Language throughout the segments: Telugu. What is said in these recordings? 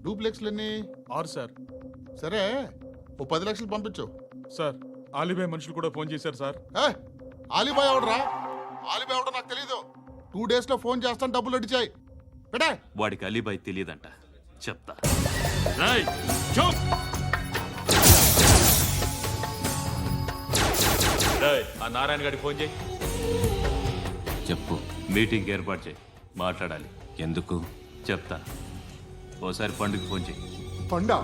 డూప్లెక్స్లు ఎన్ని? 6 సార్. సరే, ఓ 10 లక్షలు పంపించు. సార్ ఆలిబాయ్ మనుషులు కూడా ఫోన్ చేశారు సార్. ఆలిబాయ్ ఎవడరా? ఆలిబాయ్ ఎవడో నాకు తెలీదు. 2 days లో ఫోన్ చేస్తాను, డబ్బులు అడిచాయి పెట్టే. వాడికి అలీబాయ్ తెలియదంట, చెప్తా. రేయ్, చూప్. రేయ్, ఆ నారాయణ గారికి ఫోన్ చేయి. చెప్పు. మీటింగ్ ఏర్పాటు చేయి, మాట్లాడాలి. ఎందుకు చెప్తా. ఓసారి పండుగ ఫోన్ చేయి. పండా,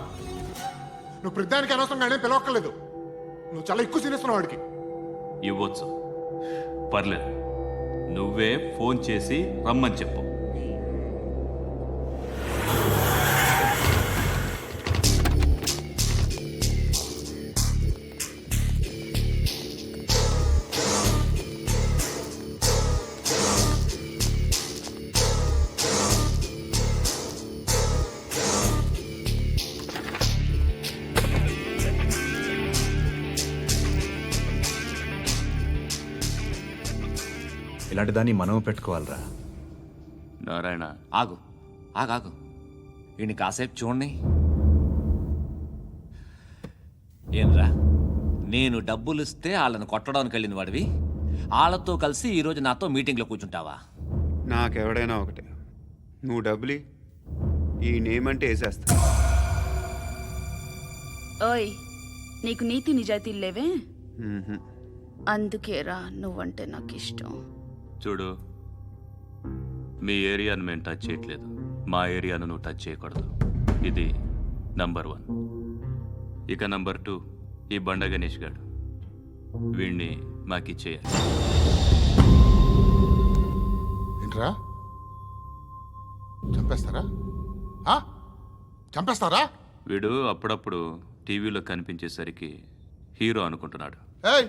నువ్వు ప్రతిదానికి అనవసరంగానే పిలవక్కర్లేదు. నువ్వు చాలా ఎక్కువ సీనిస్తున్నావు వాడికి. ఇవ్వచ్చు, పర్లేదు. నువ్వే ఫోన్ చేసి రమ్మని చెప్పు. ఇలాంటి దాన్ని మనం పెట్టుకోవాలరా. నారాయణ, ఆగు ఆగాగు, ఈయన కాసేపు చూడండి. ఏంరా, నేను డబ్బులు ఇస్తే వాళ్ళని కొట్టడానికి వెళ్ళిన వాడివి, వాళ్ళతో కలిసి ఈరోజు నాతో మీటింగ్లో కూర్చుంటావా? నాకెవడైనా ఒకటే, నువ్వు డబ్బులి, ఈ నేమ్ అంటే వేసేస్తా. ఓయ్, నీకు నీతి నిజాయితీలు లేవే, అందుకేరా నువ్వంటే నాకు ఇష్టం. చూడు, మీ ఏరియాను మేము టచ్ చేయట్లేదు, మా ఏరియాను నువ్వు టచ్ చేయకూడదు. ఇది నంబర్ 1. ఇక నంబర్ 2, ఈ బండ గణేష్ గాడు, వీణ్ణి మాకిచ్చేయాలి. ఏంట్రా, చంపేస్తారా? చంపేస్తారా? వీడు అప్పుడప్పుడు టీవీలో కనిపించేసరికి హీరో అనుకుంటున్నాడు. ఏయ్,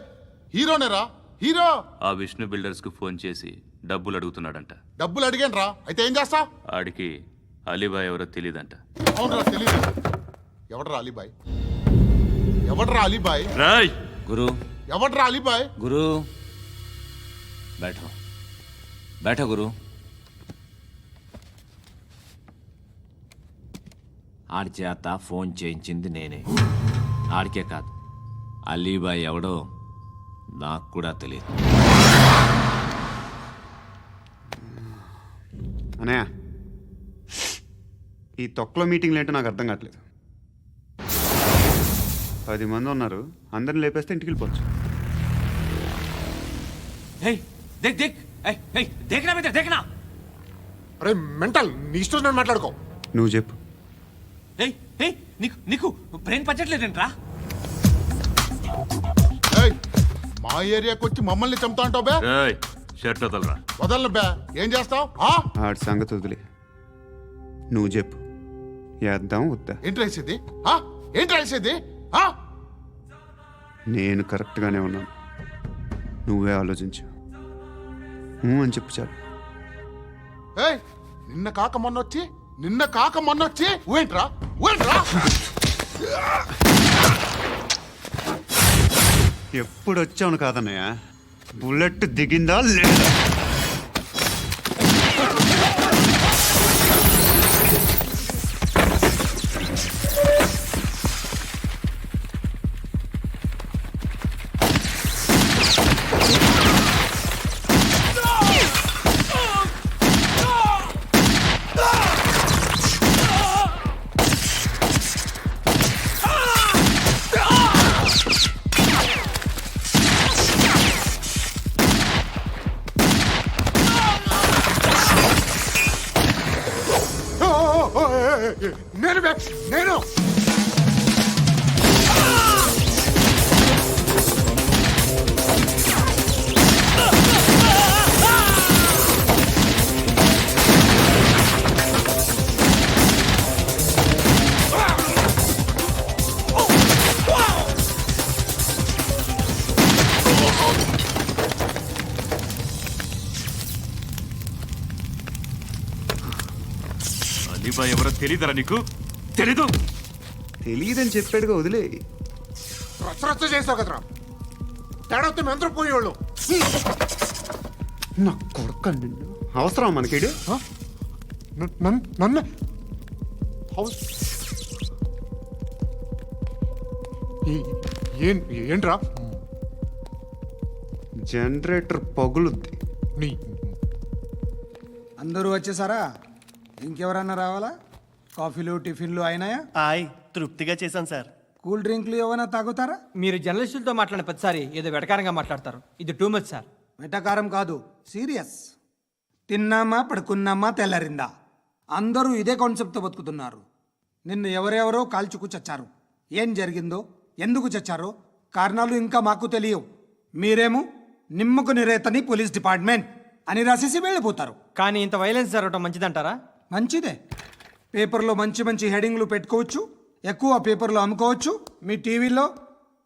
హీరోనేరా, హీరో. ఆ విష్ణు బిల్డర్స్కు ఫోన్ చేసి డబ్బులు అడుగుతున్నాడంట. డబ్బులు అడిగాను రా, అయితే ఏం చేస్తా? ఆడికి అలీబాయ్ ఎవరో తెలీదంట. అవునరా, తెలీదు. ఎవడరా అలీబాయ్? ఎవడరా అలీబాయ్? రాయ్ గురు, ఎవడరా అలీబాయ్? గురు బైఠో, బైఠో గురు. ఆడి చేత ఫోన్ చేయించింది నేనే. ఆడికే కాదు, అలీబాయ్ ఎవడో నాకు కూడా తెలియదు. అనయా, ఈ తొక్కలో మీటింగ్లు ఏంటో నాకు అర్థం కావట్లేదు. 10 మంది ఉన్నారు, అందరిని లేపేస్తే ఇంటికి వెళ్ళిపోవచ్చు. అరే మెంటల్, నీ ఇష్టం నేను మాట్లాడుకో. నువ్వు చెప్పు. నీకు బ్రెయిన్ పచ్చట్లేదంట్రా? ఏయ్, మా ఏరియాకి వచ్చి మమ్మల్ని చంపుతా అంటావు బే? రాయ్, షర్ట్ వదలరా. వదలను బే. ఏం చేస్తావు? ఆడి సంగతి వదిలే, నువ్వు చెప్పు. వేద్దాం వద్దా? ఏంటి రాసేది? ఏంటి రాసేది? నేను కరెక్ట్గానే ఉన్నాను, నువ్వే ఆలోచించు. అని చెప్పు చాలు. ఏయ్, నిన్న కాక మొన్నొచ్చి ఊయంట్రా, ఊయంట్రా. ఎప్పుడు వచ్చావును కాదన్నయ్య, బుల్లెట్ దిగిందా లేదా? నేను అలీబాయ్ ఎవరో తెలీదరా నీకు? తెలీదు? తెలియదని చెప్పాడుగా, వదిలే. రచ్చ చేసావు కదరా, తేడా వస్తే మెంతరం పోయేవాళ్ళు. నా కొడుకు నిన్ను అవసరం మనకేడు. నన్ను ఏంట్రా జనరేటర్ పగులుద్ది. నీ అందరూ వచ్చేసారా? ఇంకెవరన్నా రావాలా? కాఫీలు టిఫిన్లు అయినాయా? ఆయ్ తృప్తిగా చేశాను సార్. కూల్ డ్రింక్లు ఏమైనా తాగుతారా? మీరు జర్నలిస్టులతో మాట్లాడిన ప్రతిసారి ఏదో వెటకారంగా మాట్లాడతారు. ఇది టూ మచ్ సార్. వెటకారం కాదు, సీరియస్. తిన్నామా పడుకున్నామా తెల్లరిందా, అందరూ ఇదే కాన్సెప్ట్తో బతుకుతున్నారు. నిన్ను ఎవరెవరో కాల్చుకు చచ్చారు. ఏం జరిగిందో, ఎందుకు చచ్చారో కారణాలు ఇంకా మాకు తెలియవు. మీరేమో నిమ్మకు నిరేతని పోలీస్ డిపార్ట్మెంట్ అని రాసేసి వెళ్ళిపోతారు. కానీ ఇంత వైలెన్స్ జరగడం మంచిదంటారా? మంచిదే. పేపర్లో మంచి మంచి హెడింగ్లు పెట్టుకోవచ్చు, ఎక్కువ పేపర్లు అమ్ముకోవచ్చు. మీ టీవీలో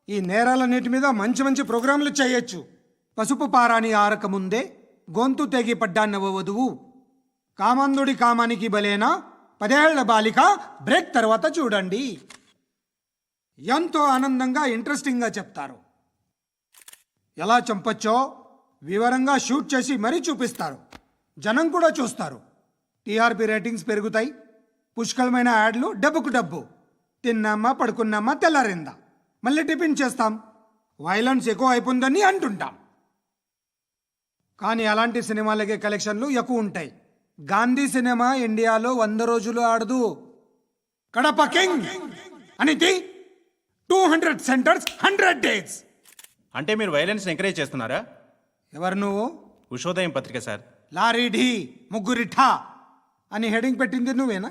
ఈ నేరాలన్నిటి మీద మంచి మంచి ప్రోగ్రాంలు చేయొచ్చు. పసుపు పారాని ఆరక ముందే గొంతు తెగి పడ్డాన్నవ వధువు, కామందుడి కామానికి బలేనా 10 ఏళ్ల బాలిక బ్రేక్ తర్వాత చూడండి. ఎంతో ఆనందంగా ఇంట్రెస్టింగ్గా చెప్తారు. ఎలా చంపచ్చో వివరంగా షూట్ చేసి మరీ చూపిస్తారు. జనం కూడా చూస్తారు. టీఆర్పీ రేటింగ్స్ పెరుగుతాయి. పుష్కలమైన యాడ్లు, డబ్బుకు డబ్బు. తిన్నామా పడుకున్నామా తెల్లారిందా, మళ్ళీ టిఫిన్ చేస్తాం. వైలెన్స్ ఎక్కువ అయిపోయిందని అంటుంటాం. కానీ అలాంటి సినిమాలకే కలెక్షన్లు ఎక్కువ ఉంటాయి. గాంధీ సినిమా ఇండియాలో 100 రోజులు ఆడదు. కడప కింగ్ అనేది 200 సెంటర్స్ 100 డేస్. అంటే మీరు వైలెన్స్ ఎంకరేజ్ చేస్తున్నారా? ఎవరు నువ్వు? ఉషోదయం పత్రిక సార్. లారీ ఢీ ముగ్గురి ఠా అని హెడింగ్ పెట్టింది నువ్వేనా?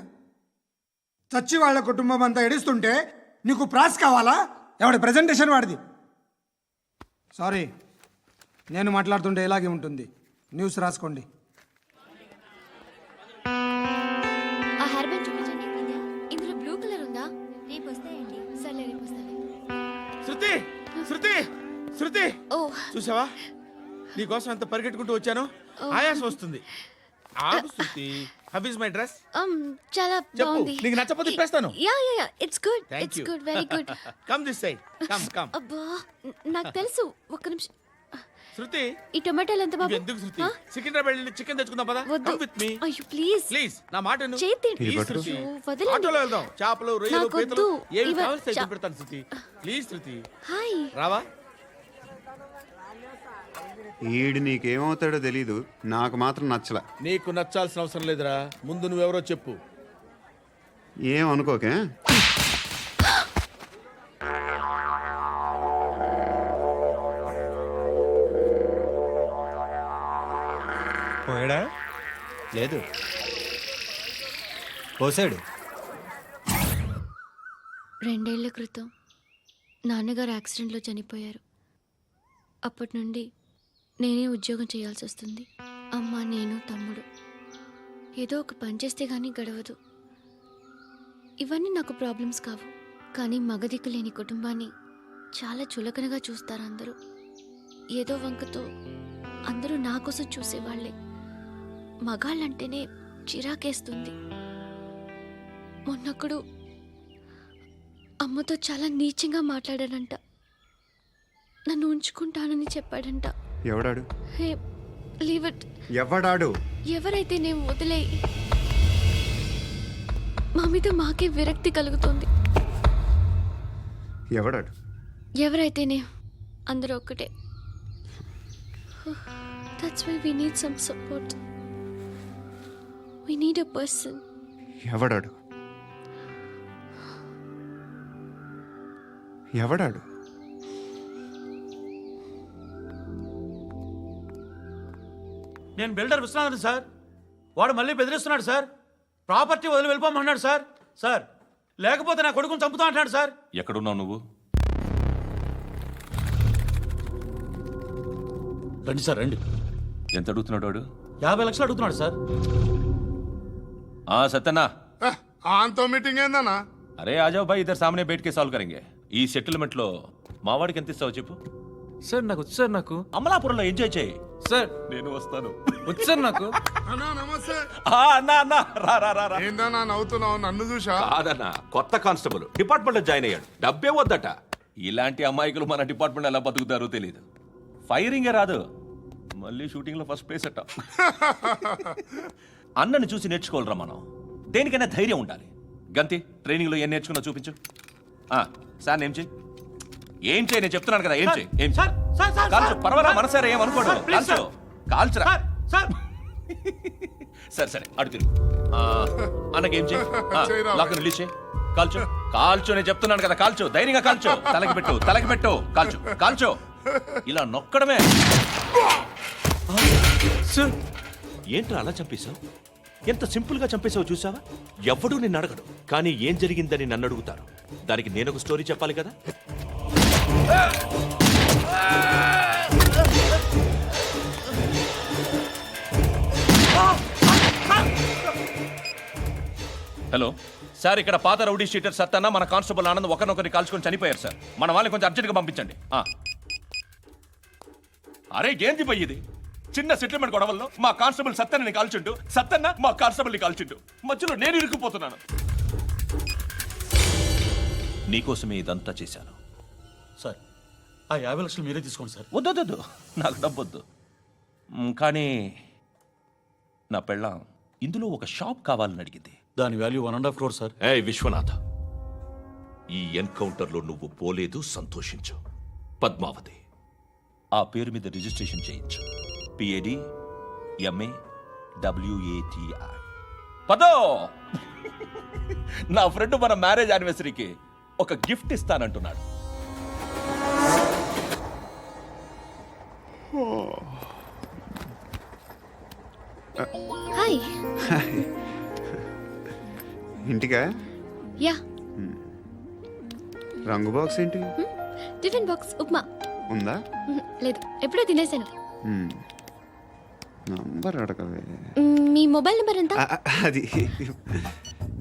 చచ్చి వాళ్ళ కుటుంబం అంతా ఎడుస్తుంటే నీకు ప్రాస్ కావాలా? ఎవడి ప్రజెంటేషన్ వాడిది. సారీ, నేను మాట్లాడుతుంటే ఇలాగే ఉంటుంది. న్యూస్ రాసుకోండి. ఆ హెయిర్ బ్యాండ్ చూపించండి. ఇందులో బ్లూ కలర్ ఉందా? రేపు వస్తాయండి. సర్లే రేపు వస్తాను. శృతి శృతి శృతి ఓ చూసావా, నీకోసం ఎంత పరిగెట్టుకుంటూ వచ్చాను. ఆయాసం వస్తుంది. ఆగు Shruti. How is my dress? చాలా చెప్పు. బాగుంది. నీకు నచ్చకపోతే తిప్పేస్తాను. Ya ya ya it's good. Thank it's you. Good, very good. Come this side. Come come. అబ్బా నాకు తెలుసు. ఒక్క నిమిషం. శృతి ఈ టొమాటోలు ఎంత బాబు? ఎందుకు శృతి? ఆ? సికింద్రాబాద్ వెళ్ళి చికెన్ తెచ్చుకుందాం పదా. వద్దు. కమ్ విత్ మీ అయ్యో ప్లీజ్ ప్లీజ్. నా మాట విను. చేతి ప్లీజ్ పట్టు. శృతి. అయ్యో, వదలండి. ఆటోలో వెళ్దాం. చేపలు, రొయ్యలు, నాకు పీతలు వద్దు. ఏమి ఇవ- కావాలి చా- పెడతాను శృతి. Please Shruti. హాయ్. రావా? ఈడు నీకేమవుతాడో తెలీదు, నాకు మాత్రం నచ్చలా. నీకు నచ్చాల్సిన అవసరం లేదురా. ముందు నువ్వెవరో చెప్పు. ఏం అనుకోకే. పోయాడా? లేదు, పోసాడు. 2 ఏళ్ల క్రితం నాన్నగారు యాక్సిడెంట్లో చనిపోయారు. అప్పటి నుండి నేనే ఉద్యోగం చేయాల్సి వస్తుంది. అమ్మ, నేను, తమ్ముడు ఏదో ఒక పని చేస్తే కానీ గడవదు. ఇవన్నీ నాకు ప్రాబ్లమ్స్ కావు. కానీ మగదిక్కు లేని కుటుంబాన్ని చాలా చులకనగా చూస్తారు అందరూ. ఏదో వంకతో అందరూ నా కోసం చూసేవాళ్లే. మగాళ్ళంటేనే చిరాకేస్తుంది. మొన్నప్పుడు అమ్మతో చాలా నీచంగా మాట్లాడాడంట. నన్ను ఉంచుకుంటానని చెప్పాడంట. ఎవడాడు? Hey leave it. ఎవడాడు? ఎవరైతే నేను వదిలేయి. మా మీద మాకే విరక్తి కలుగుతుంది. ఎవడాడు? ఎవరైతేనే అందరూ ఒక్కటే. That's why we need some support. We need a person. ఎవడాడు? ఎవడాడు? నేను బిల్డర్ విశ్వనాథన్ సార్. వాడు మళ్ళీ బెదిరిస్తున్నాడు సార్. ప్రాపర్టీ వదిలి వెళ్ళిపోమన్నాడు సార్. సార్ లేకపోతే నా కొడుకుని చంపుతా అంటాడు సార్. ఎక్కడున్నావు నువ్వు? రండి సార్ రండి. ఎంత అడుగుతున్నాడు వాడు? 50 లక్షలు అడుగుతున్నాడు సార్. సత్యనా, ఆంతో మీటింగ్ ఏందన్నా? అరే ఆజావ్ భాయ్, ఇద్దరు సామనే బయటకే సాల్వ్ కరెంగే. ఈ సెటిల్మెంట్ లో మావాడికి ఎంత ఇస్తావు చెప్పు. సార్ నాకు వచ్చు సార్. నాకు అమలాపురంలో ఎంజాయ్ చేయి. సార్ నేను వస్తాను. వచ్చు సార్. నాకు అన్నా నమస్తే. అన్నా అన్నా రా రా రా రా. ఏందన్నా నవ్వుతున్నావు? నన్ను చూసా? కాదన్నా, కొత్త కానిస్టేబుల్ డిపార్ట్మెంట్ లో జాయిన్ అయ్యాడు. డబ్బే వద్దట. ఇలాంటి అమాయకులు మన డిపార్ట్మెంట్ ఎలా బతుకుతారో తెలియదు. ఫైరింగే రాదు, మళ్ళీ షూటింగ్ లో ఫస్ట్ ప్లేస్ అట్ట. అన్నని చూసి నేర్చుకోవాలరా మనం. దేనికైనా ధైర్యం ఉండాలి. గంతి ట్రైనింగ్లో ఏం నేర్చుకున్నా చూపించు. సార్ ఏం చేయి, ఏం చేయి, నేను చెప్తున్నాను కదా, ఏం చేయి, ఏం చేయి. సార్ సార్ సార్ కాల్చు, పర్వాలా, మనసారా ఏమనుకోడు, సార్, ప్లీజ్ కాల్చు, కాల్చురా. సార్ సార్ సరే సరే అడు తిరుగు. అన్నకేం చేయి, లాక్ రిలీజ్ చేయి, కాల్చు, కాల్చు, నేను చెప్తున్నాను కదా, కాల్చు, ధైర్యంగా కాల్చు, తలకి పెట్టు, తలకి పెట్టు, కాల్చు, కాల్చు, ఇలా నొక్కడమే. సార్ ఏంట్రా అలా చంపేశావు? ఎంత సింపుల్ గా చంపేశావు చూసావా? ఎవడూ నిన్ను అడగడు, కానీ ఏం జరిగిందని నన్ను అడుగుతారు. దానికి నేను ఒక స్టోరీ చెప్పాలి కదా. హలో సార్, ఇక్కడ పాత రౌడీ షీటర్ సత్తన్న మన కానిస్టేబుల్ ఆనంద్ ఒకరినొకరిని కాల్చుకొని చనిపోయారు సార్. మన వాళ్ళని కొంచెం అర్జెంట్గా పంపించండి. అరే ఏంది పోయి ఇది? చిన్న సెటిల్మెంట్ గొడవల్లో మా కానిస్టేబుల్ సత్తన్నని కాల్చుండు, సత్తన్న మా కానిస్టేబుల్ని కాల్చుండు, మధ్యలో నేను ఇరుక్కుపోతున్నాను. నీకోసమే ఇదంతా చేశాను. సార్ ఆ 50 లక్షలు మీరే తీసుకోండి సార్. వద్దొద్దు, నాకు డబ్బొద్దు. కానీ నా పెళ్ళాం ఇందులో ఒక షాప్ కావాలని అడిగింది. దాని వాల్యూ 1.5 crore సార్. ఏ విశ్వనాథ, ఈ ఎన్కౌంటర్లో నువ్వు పోలేదు, సంతోషించు. పద్మావతి ఆ పేరు మీద రిజిస్ట్రేషన్ చేయించు. PADMAWATI. పదో, నా ఫ్రెండ్ మన మ్యారేజ్ యానివర్సరీకి ఒక గిఫ్ట్ ఇస్తానంటున్నాడు. హాయ్. ఇంటికా? యా. రంగు బాక్స్ ఏంటి? Tiffin box upma. ఉందా? లేదు, ఎప్పుడో తినేసాను. నంబర్ అడగవే. మీ మొబైల్ నెంబర్ ఎంత? అది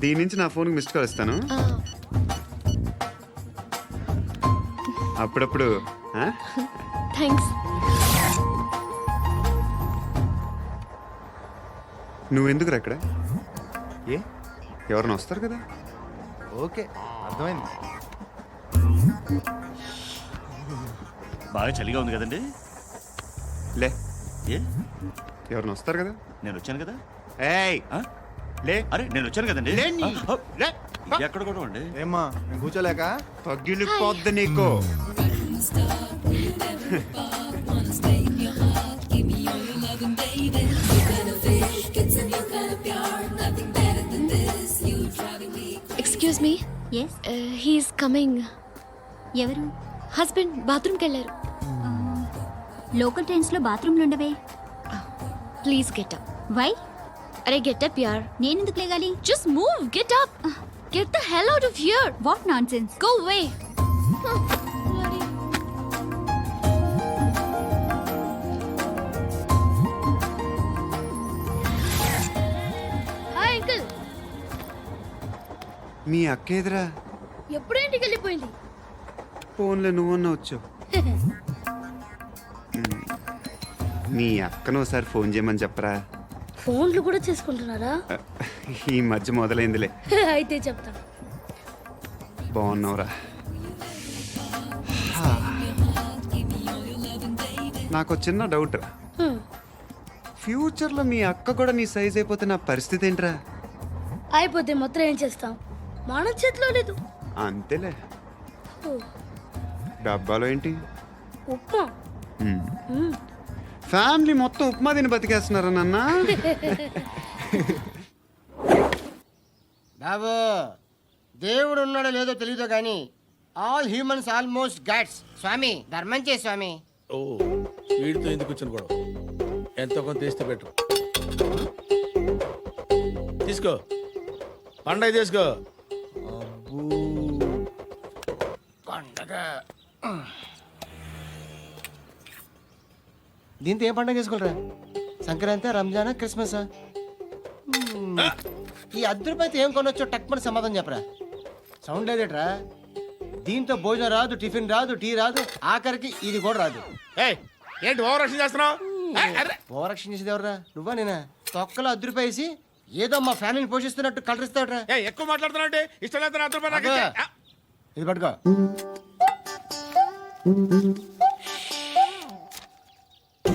దీని నుంచి నా ఫోన్కి మిస్డ్ కాల్ ఇస్తాను. అప్పుడప్పుడు. థ్యాంక్స్. నువ్వెందుకురా ఇక్కడ? ఏ ఎవరైనా వస్తారు కదా? ఓకే, అర్థమైంది. బాగా చలిగా ఉంది కదండి. లే, ఏ ఎవరైనా వస్తారు కదా? నేను వచ్చాను కదా. ఏయ్ లే. అరే నేను వచ్చాను కదండి. లేని. లే. ఎక్కడ కూడా అండి. ఏమ్మా నేను కూర్చోలేక? పగిలిపోద్ది నీకు. Excuse me. Yes. He's coming. ఎవరు? హస్బెండ్ బాత్రూమ్కి వెళ్ళారు. లోకల్ ట్రైన్స్లో బాత్రూమ్లు ఉండవే. Please get up. వై? అరే గెట్ అప్ యార్. నేనెందుకు లేగాలి? Just move, get up. Get the hell out of here. What nonsense. Go away. Hi uncle. మీ అక్క ఎదురా? ఎప్పుడు ఇంటికి వెళ్ళిపోయింది. ఫోన్లో నువ్వన్నా వచ్చావు. మీ అక్కను ఒకసారి ఫోన్ చేయమని చెప్పరా. ఫోన్లు కూడా చేసుకుంటున్నారా? ఈ మధ్య మొదలైందిలే. అయితే చెప్తా. బాగున్నావురా? నాకు చిన్న డౌట్ రా. ఫ్యూచర్లో మీ అక్క కూడా నీ సైజ్ అయిపోతే నా పరిస్థితి ఏంట్రా? అయిపోతే మొత్తం ఏం చేస్తాం, మన చేతిలో లేదు. అంతేలే. డబ్బాలో ఏంటి? ఉప్మా. ఫ్యామిలీ మొత్తం ఉప్మా తిని బతికేస్తున్నారా నాన్న? బాబు, దేవుడు ఉన్నాడో లేదో తెలియదు కానీ ఆల్ హ్యూమన్స్ ఆల్మోస్ట్ గాడ్స్. స్వామి ధర్మం చే స్వామి. ఓ వీడితో ఎందుకు వచ్చిన గొడవ? ఎంతో కొంత తీస్తే పెట్టు. తీసుకో, పండగ తీసుకో. పండగ దీంతో ఏం పండుగ చేసుకోలేరా? సంక్రాంతి, రంజానా, క్రిస్మసా? ఈ రూపాయలతో ఏం కొనొచ్చో టక్మని సమాధానం చెప్పరా. సౌండ్ లేదేట్రా? దీంతో భోజనం రాదు, టిఫిన్ రాదు, టీ రాదు, ఆఖరికి ఇది కూడా రాదు. ఏంటి ఓవర్ రక్షణ చేస్తున్నావు? ఓవరక్షణ చేసేది ఎవరా? నువ్వా నేనా? తొక్కలో రూపాయలు వేసి ఏదో మా ఫ్యామిలీని పోషిస్తున్నట్టు కలరిస్తాడ్రా. ఎక్కువ మాట్లాడుతున్నావు అంటే ఇష్టం లేదు. రూపాయలు నాకు ఇచ్చే. ఇది పట్టుకో.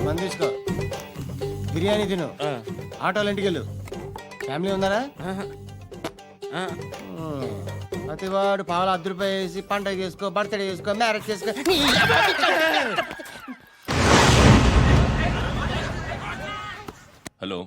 మంది తీసుకో, బిర్యానీ తిను, ఆటోలు ఇంటికి వెళ్ళు. ఫ్యామిలీ ఉన్నారా? ఆ, ప్రతివాడు పావులు ₹10 వేసి పండగ చేసుకో బర్త్డే చేసుకో మ్యారేజ్ చేసుకో హలో